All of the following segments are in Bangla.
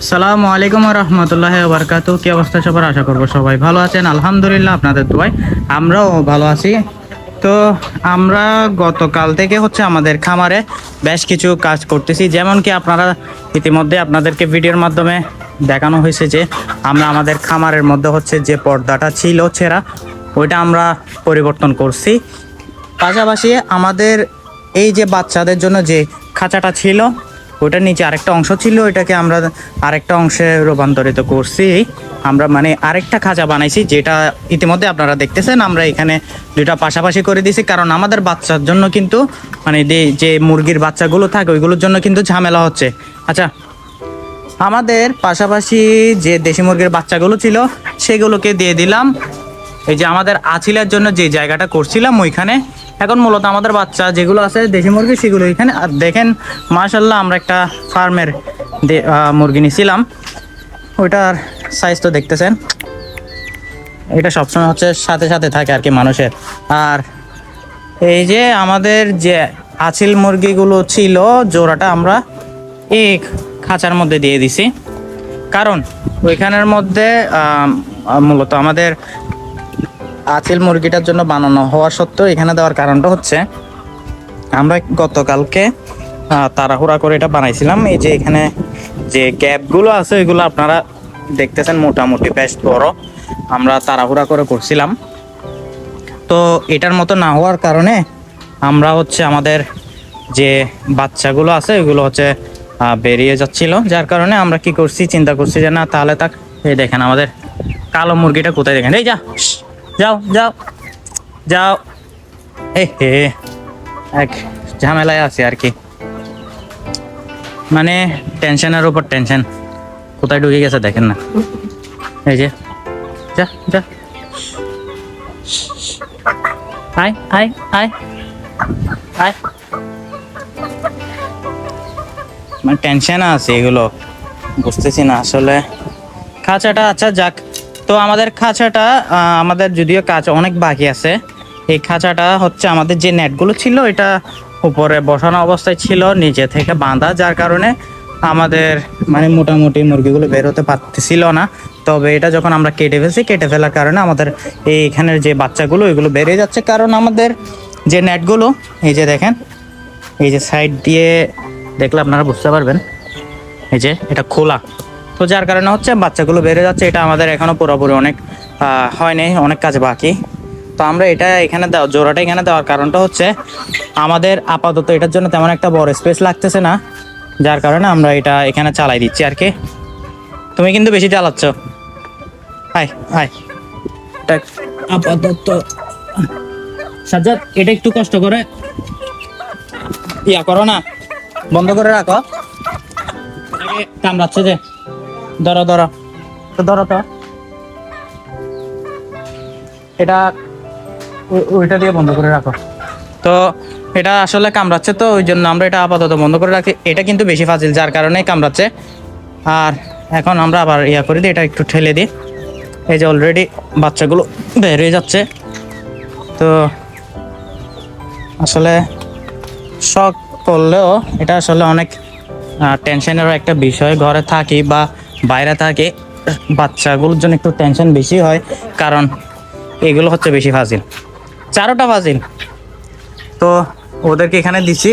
সালামু আলাইকুম রহমতুল্লাহ বারকাতু। কি অবস্থা সবার? আশা করবো সবাই ভালো আছেন। আলহামদুলিল্লাহ, আপনাদের দোয়ায় আমরাও ভালো আছি। তো আমরা গতকাল থেকে আমাদের খামারে বেশ কিছু কাজ করতেছি, যেমন কি আপনারা ইতিমধ্যে আপনাদেরকে ভিডিওর মাধ্যমে দেখানো হয়েছে যে আমরা আমাদের খামারের মধ্যে যে পর্দাটা ছিল ছেঁড়া, ওইটা আমরা পরিবর্তন করছি। পাশাপাশি আমাদের এই যে বাচ্চাদের জন্য যে খাঁচাটা ছিল, ওটার নিচে আরেকটা অংশ ছিল, ওইটাকে আমরা আরেকটা অংশে রূপান্তরিত করছি। আমরা আরেকটা খাঁচা বানাইছি, যেটা ইতিমধ্যে আপনারা দেখতেছেন। আমরা এখানে দুইটা পাশাপাশি করে দিয়েছি, কারণ আমাদের বাচ্চার জন্য কিন্তু যে মুরগির বাচ্চাগুলো থাকে ওইগুলোর জন্য কিন্তু ঝামেলা হচ্ছে। আচ্ছা, আমাদের পাশাপাশি যে দেশি মুরগির বাচ্চাগুলো ছিল সেগুলোকে দিয়ে দিলাম এই যে আমাদের আছিলের জন্য যে জায়গাটা করছিলাম ওইখানে। এখন মূলত আমাদের বাচ্চা যেগুলো আছে দেশি মুরগি সেগুলো এখানে। আর দেখেন, মাশাল্লাহ, আমরা একটা ফার্মের মুরগি নিয়েছিলাম, ওইটার সাইজ তো দেখতেছেন। এটা সবসময় সাথে সাথে থাকে আর কি মানুষের। আর এই যে আমাদের যে আছিল মুরগিগুলো ছিল জোড়াটা আমরা এই খাঁচার মধ্যে দিয়ে দিছি, কারণ ওইখানের মধ্যে মূলত আমাদের আছিল মুরগিটার জন্য বানানো হওয়া সত্ত্বেও এখানে দেওয়ার কারণটা আমরা গতকালকে তাড়াহুড়া করে এটা বানাইছিলাম। এই যে এখানে যে গ্যাপগুলো আছে ওইগুলো আপনারা দেখতেছেন, মোটামুটি বেশ বড়। আমরা তাড়াহুড়া করে করছিলাম, তো এটার মতো না হওয়ার কারণে আমরা আমাদের যে বাচ্চাগুলো আছে ওইগুলো বেরিয়ে যাচ্ছিল, যার কারণে আমরা কি করছি, চিন্তা করছি যে না তাহলে তাক। এই দেখেন আমাদের কালো মুরগিটা কোথায়, দেখেন, এই যাও যাও যাও। এক ঝামেলায় আছে আর কি, টেনশনের উপর টেনশন। কোথায় ঢুকে গেছে দেখেন না, এই যে যা যা, আয় আয় আয় আয়। টেনশন আছে এগুলো, বুঝতেছি না আসলে খাঁচাটা। আচ্ছা যাক, তো আমাদের খাঁচাটা আমাদের যদিও কাজ অনেক বাকি আছে। এই খাঁচাটা আমাদের যে নেটগুলো ছিল এটা উপরে বসানো অবস্থায় ছিল, নিচে থেকে বাঁধা, যার কারণে আমাদের মোটামুটি মুরগিগুলো বের হতে পারতেছিল না। তবে এটা যখন আমরা কেটে ফেলার কারণে আমাদের এইখানের যে বাচ্চাগুলো এগুলো বেরিয়ে যাচ্ছে, কারণ আমাদের যে নেটগুলো এই যে দেখেন, এই যে সাইড দিয়ে দেখলে আপনারা বুঝতে পারবেন, এই যে এটা খোলা, তো যার কারণে বাচ্চাগুলো বেড়ে যাচ্ছে। এটা আমাদের এখনো পুরোপুরি অনেক হয়নি, অনেক কাজ বাকি। তো আমরা এটা এখানে জোড়াটা এখানে দেওয়ার কারণটা আমাদের আপাতত এটার জন্য তেমন একটা বড় স্পেস লাগতেছে না, যার কারণে আমরা এটা এখানে চালাই দিচ্ছি আর কি। তুমি কিন্তু বেশি চালাচ্ছ। হাই হাই, এটা আপাতত সাজ্জাদ, এটা একটু কষ্ট করে ইয়া করো না, বন্ধ করে রাখো। কামড়াচ্ছে যে, ধরো ধরো তো, ধরো তো, এটা ওইটা দিয়ে বন্ধ করে রাখো। তো এটা আসলে কামড়াচ্ছে, তো ওই জন্য আমরা এটা আপাতত বন্ধ করে রাখি। এটা কিন্তু বেশি ফাজিল, যার কারণেই কামড়াচ্ছে। আর এখন আমরা আবার ইয়া করে দিই, এটা একটু ঠেলে দিই। এই যে অলরেডি বাচ্চাগুলো বের হয়ে যাচ্ছে। তো আসলে শখ করলেও এটা আসলে অনেক টেনশনেরও একটা বিষয়। ঘরে থাকি বা বাইরে থাকি, বাচ্চাগুলোর জন্য একটু টেনশন বেশি হয়, কারণ এগুলো বেশি ফাজিল, চারোটা ফাজিল। তো ওদেরকে এখানে দিছি।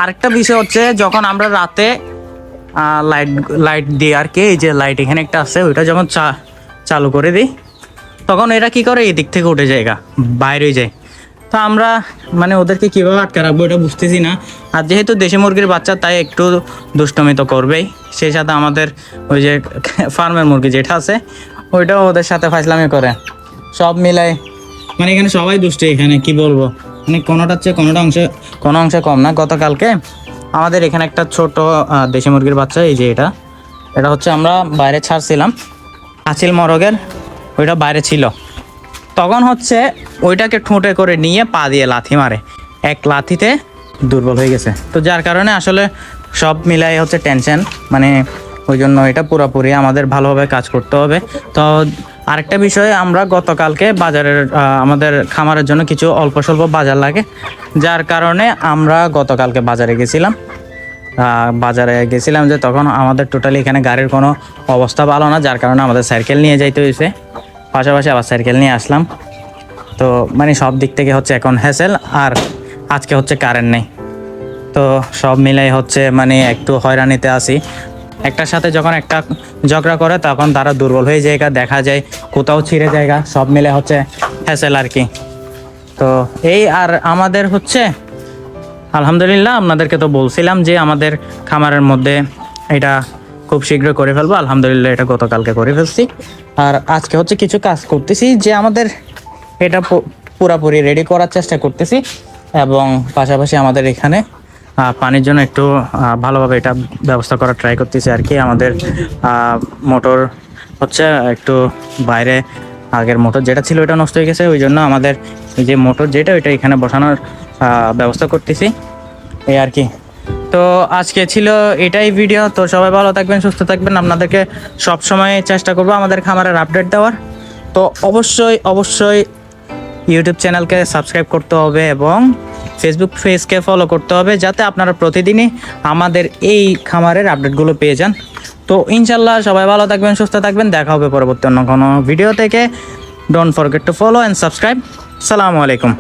আরেকটা বিষয় যখন আমরা রাতে লাইট দিই আর কি, এই যে লাইট এখানে একটা আছে, ওইটা যখন চালু করে দিই তখন এরা কি করে, এই দিক থেকে উঠে যায়, বাইরে যায়। তো আমরা ওদেরকে কীভাবে আটকে রাখবো এটা বুঝতেছি না। আর যেহেতু দেশি মুরগির বাচ্চা, তাই একটু দুষ্টমি তো করবেই। সেই সাথে আমাদের ওই যে ফার্মের মুরগি যেটা আছে ওইটাও ওদের সাথে ফাজলামি করে। সব মিলাই এখানে সবাই দুষ্টে। এখানে কি বলবো, কোনোটার চেয়ে কোনো অংশে কম না। গতকালকে আমাদের এখানে একটা ছোট দেশি মুরগির বাচ্চা, এই যে এটা আমরা বাইরে ছাড়ছিলাম, আছিল মরগের, ওইটা বাইরে ছিল। তখন ওইটাকে ঠোঁটে করে নিয়ে পা দিয়ে লাথি মারে, এক লাথিতে দুর্বল হয়ে গেছে। তো যার কারণে আসলে সব মিলাই টেনশন। ওই জন্য এটা পুরোপুরি আমাদের ভালোভাবে কাজ করতে হবে। তো আরেকটা বিষয়, আমরা গতকালকে বাজারের আমাদের খামারের জন্য কিছু অল্প স্বল্প বাজার লাগে, যার কারণে আমরা গতকালকে বাজারে গেছিলাম। বাজারে গেছিলাম, যে তখন আমাদের টোটালি এখানে গাড়ির কোনো অবস্থা ভালো না, যার কারণে আমাদের সাইকেল নিয়ে যাইতে হয়েছে। পাশাপাশি আবার সাইকেল নিয়ে আসলাম। তো মানে সব দিক থেকে হচ্ছে এখন হ্যাসেল, আর আজকে হচ্ছে কারেন্ট নেই। তো সব মিলাই হচ্ছে মানে একটু হয়রানিতে আছি। একটার সাথে যখন একটা ঝগড়া করে তখন তারা দুর্বল হয়ে যায়, দেখা যায় কোথাও ছিঁড়ে জায়গা, সব মিলে হচ্ছে হ্যাসেল আর কি। তো এই আর আমাদের হচ্ছে আলহামদুলিল্লাহ, আপনাদেরকে তো বলছিলাম যে আমাদের খামারের মধ্যে এটা খুব শীঘ্র করে ফেলবো। আলহামদুলিল্লাহ এটা গতকালকে করে ফেলছি, আর আজকে হচ্ছে কিছু কাজ করতেছি যে আমাদের এটা পুরাপুরি রেডি করার চেষ্টা করতেছি। এবং পাশাপাশি আমাদের এখানে পানির জন্য একটু ভালোভাবে এটা ব্যবস্থা করার ট্রাই করতেছি আর কি। আমাদের মোটর হচ্ছে একটু বাইরে, আগের মোটর যেটা ছিল ওটা নষ্ট হয়ে গেছে, ওই জন্য আমাদের এই যে মোটর যেটা ওইটা এখানে বসানোর ব্যবস্থা করতেছি, এই আর কি। তো আজকে ছিল এটাই ভিডিও। তো সবাই ভালো থাকবেন, সুস্থ থাকবেন। আপনাদেরকে সব সময় চেষ্টা করবো আমাদের খামারের আপডেট দেওয়ার। তো অবশ্যই অবশ্যই ইউটিউব চ্যানেলকে সাবস্ক্রাইব করতে হবে এবং ফেসবুক পেজকে ফলো করতে হবে, যাতে আপনারা প্রতিদিনই আমাদের এই খামারের আপডেটগুলো পেয়ে যান। তো ইনশাল্লাহ সবাই ভালো থাকবেন, সুস্থ থাকবেন। দেখা হবে পরবর্তী অন্য কোনো ভিডিও থেকে। Don't forget to follow and subscribe. আসসালামু আলাইকুম।